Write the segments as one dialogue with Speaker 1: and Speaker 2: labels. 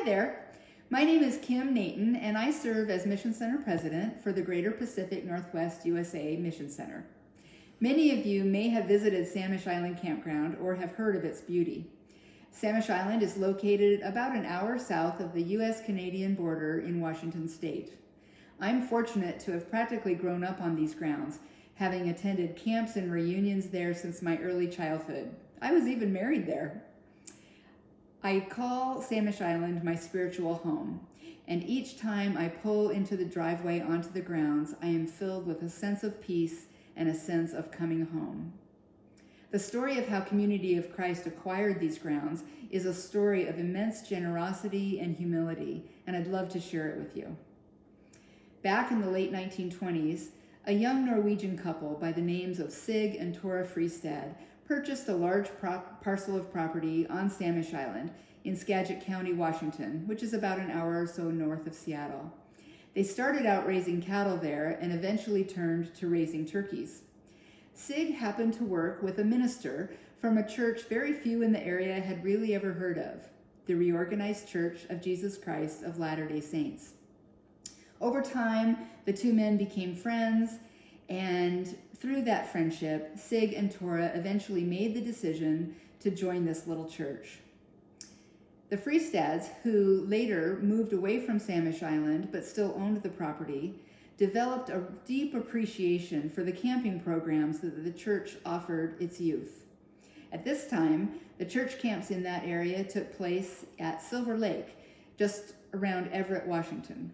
Speaker 1: Hi there. My name is Kim Naten, and I serve as Mission Center President for the Greater Pacific Northwest USA Mission Center. Many of you may have visited Samish Island Campground or have heard of its beauty. Samish Island is located about an hour south of the U.S.-Canadian border in Washington State. I'm fortunate to have practically grown up on these grounds, having attended camps and reunions there since my early childhood. I was even married there. I call Samish Island my spiritual home, and each time I pull into the driveway onto the grounds, I am filled with a sense of peace and a sense of coming home. The story of how Community of Christ acquired these grounds is a story of immense generosity and humility, and I'd love to share it with you. Back in the late 1920s, a young Norwegian couple by the names of Sig and Tora Fristad purchased a large parcel of property on Samish Island in Skagit County, Washington, which is about an hour or so north of Seattle. They started out raising cattle there and eventually turned to raising turkeys. Sig happened to work with a minister from a church very few in the area had really ever heard of, the Reorganized Church of Jesus Christ of Latter-day Saints. Over time, the two men became friends, and through that friendship, Sig and Tora eventually made the decision to join this little church. The Fristads, who later moved away from Samish Island but still owned the property, developed a deep appreciation for the camping programs that the church offered its youth. At this time, the church camps in that area took place at Silver Lake, just around Everett, Washington.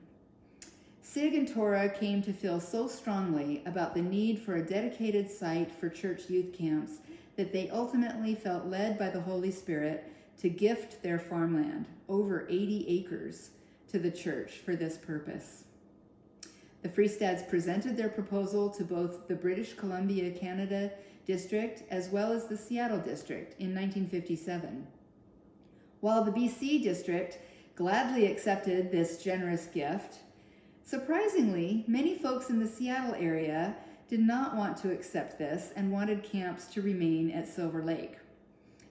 Speaker 1: Sig and Tora came to feel so strongly about the need for a dedicated site for church youth camps that they ultimately felt led by the Holy Spirit to gift their farmland, over 80 acres, to the church for this purpose. The Fristads presented their proposal to both the British Columbia, Canada district as well as the Seattle district in 1957. While the BC district gladly accepted this generous gift, surprisingly, many folks in the Seattle area did not want to accept this and wanted camps to remain at Silver Lake.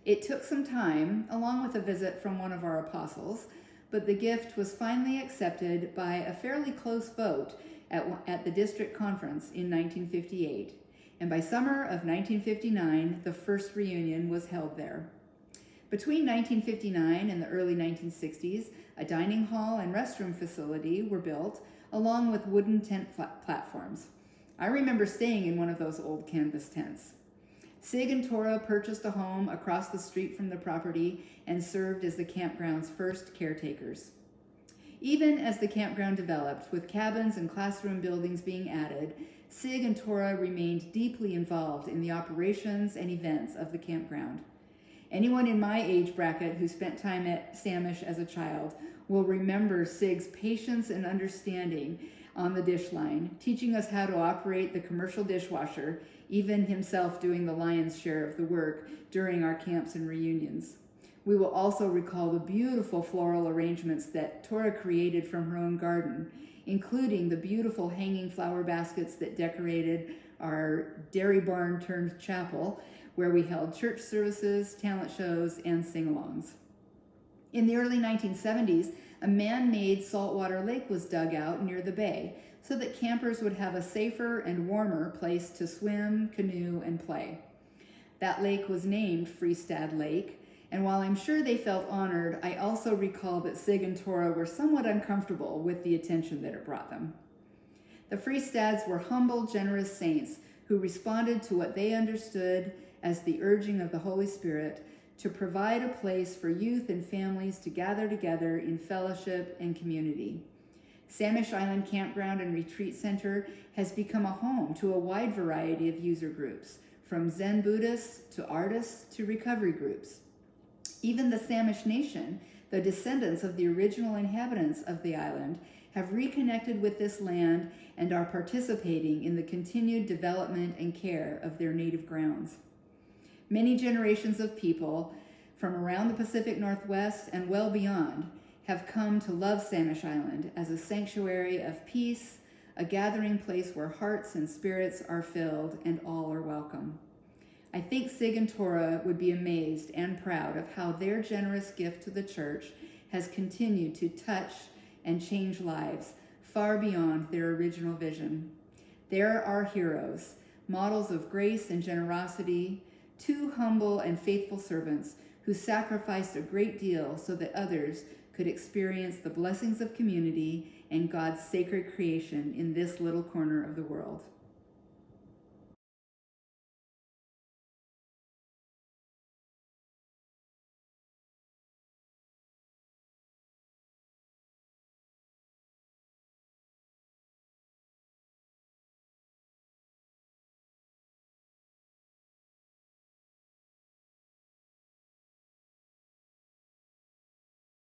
Speaker 1: It took some time, along with a visit from one of our apostles, but the gift was finally accepted by a fairly close vote at the district conference in 1958, and by summer of 1959, the first reunion was held there. Between 1959 and the early 1960s, a dining hall and restroom facility were built, along with wooden tent platforms. I remember staying in one of those old canvas tents. Sig and Tora purchased a home across the street from the property and served as the campground's first caretakers. Even as the campground developed, with cabins and classroom buildings being added, Sig and Tora remained deeply involved in the operations and events of the campground. Anyone in my age bracket who spent time at Samish as a child will remember Sig's patience and understanding on the dish line, teaching us how to operate the commercial dishwasher, even himself doing the lion's share of the work during our camps and reunions. We will also recall the beautiful floral arrangements that Tora created from her own garden, including the beautiful hanging flower baskets that decorated our dairy barn turned chapel, where we held church services, talent shows, and sing-alongs. In the early 1970s, a man-made saltwater lake was dug out near the bay so that campers would have a safer and warmer place to swim, canoe, and play. That lake was named Fristad Lake, and while I'm sure they felt honored, I also recall that Sig and Tora were somewhat uncomfortable with the attention that it brought them. The Fristads were humble, generous saints who responded to what they understood as the urging of the Holy Spirit to provide a place for youth and families to gather together in fellowship and community. Samish Island Campground and Retreat Center has become a home to a wide variety of user groups, from Zen Buddhists to artists to recovery groups. Even the Samish Nation, the descendants of the original inhabitants of the island, have reconnected with this land and are participating in the continued development and care of their native grounds. Many generations of people from around the Pacific Northwest and well beyond have come to love Samish Island as a sanctuary of peace, a gathering place where hearts and spirits are filled and all are welcome. I think Sig and Tora would be amazed and proud of how their generous gift to the church has continued to touch and change lives far beyond their original vision. They're our heroes, models of grace and generosity, two humble and faithful servants who sacrificed a great deal so that others could experience the blessings of community and God's sacred creation in this little corner of the world.